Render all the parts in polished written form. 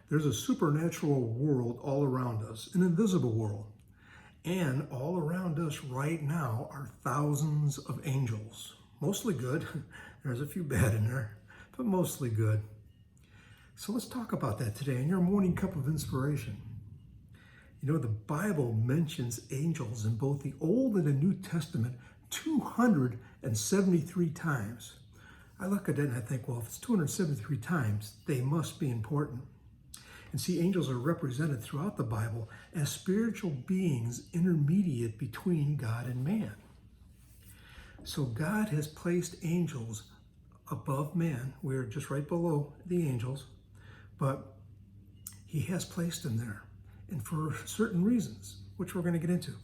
There's a supernatural world all around us, an invisible world. And all around us right now are thousands of angels. Mostly good. There's a few bad in there, but mostly good. So let's talk about that today in your morning cup of inspiration. You know, the Bible mentions angels in both the Old and the New Testament 273 times. I look at it and I think, well, if it's 273 times, they must be important. And see, angels are represented throughout the Bible as spiritual beings intermediate between God and man. So God has placed angels above man. We're just right below the angels, but he has placed them there, and for certain reasons, which we're going to get into.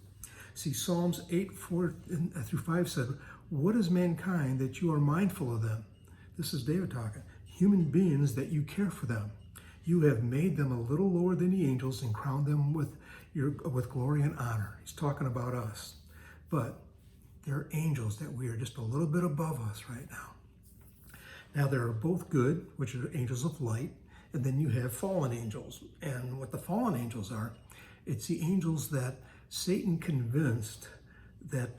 See, Psalms 8:4-5 said, "What is mankind that you are mindful of them?" This is David talking. "Human beings that you care for them. You have made them a little lower than the angels and crowned them with glory and honor." He's talking about us. But there are angels that we are just a little bit above us right now. Now, there are both good, which are angels of light, and then you have fallen angels. And what the fallen angels are, it's the angels that Satan convinced that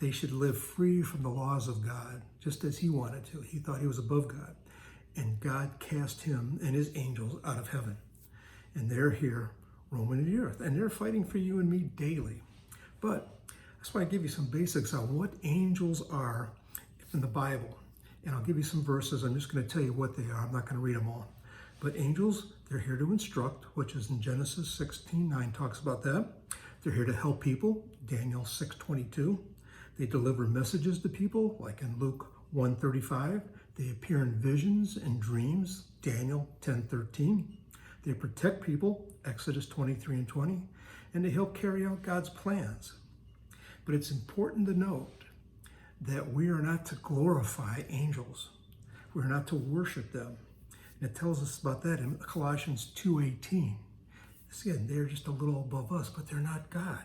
they should live free from the laws of God, just as he wanted to. He thought he was above God. And God cast him and his angels out of heaven. And they're here roaming the earth. And they're fighting for you and me daily. But I just want to give you some basics on what angels are in the Bible. And I'll give you some verses. I'm just going to tell you what they are. I'm not going to read them all. But angels, they're here to instruct, which is in Genesis 16:9 talks about that. They're here to help people, Daniel 6:22. They deliver messages to people, like in Luke 1:35. They appear in visions and dreams, Daniel 10:13. They protect people, Exodus 23:20. And they help carry out God's plans. But it's important to note that we are not to glorify angels. We're not to worship them. And it tells us about that in Colossians 2:18. Again, they're just a little above us, but they're not God.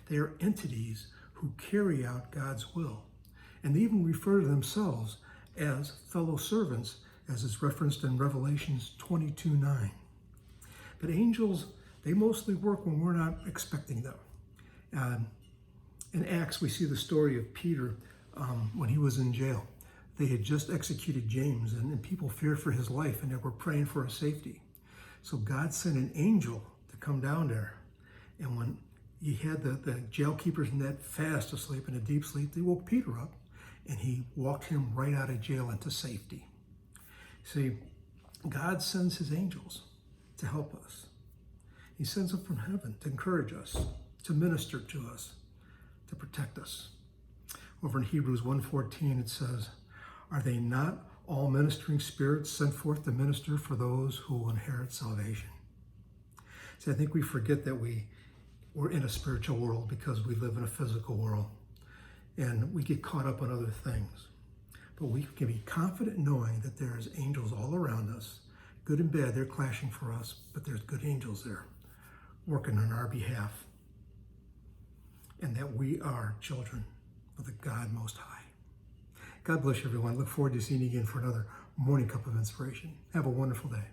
They are entities who carry out God's will. And they even refer to themselves as fellow servants, as is referenced in Revelations 22:9. But angels, they mostly work when we're not expecting them. In Acts, we see the story of Peter when he was in jail. They had just executed James, and people feared for his life, and they were praying for his safety. So God sent an angel to come down there. And when he had the jail keepers in that fast asleep, in a deep sleep, they woke Peter up, and he walked him right out of jail into safety. See, God sends his angels to help us. He sends them from heaven to encourage us, to minister to us, to protect us. Over in Hebrews 1:14, it says, "Are they not all ministering spirits sent forth to minister for those who will inherit salvation?" See, I think we forget that we're in a spiritual world because we live in a physical world. And we get caught up on other things. But we can be confident knowing that there's angels all around us, good and bad. They're clashing for us, but there's good angels there working on our behalf. And that we are children of the God Most High. God bless you, everyone. Look forward to seeing you again for another morning cup of inspiration. Have a wonderful day.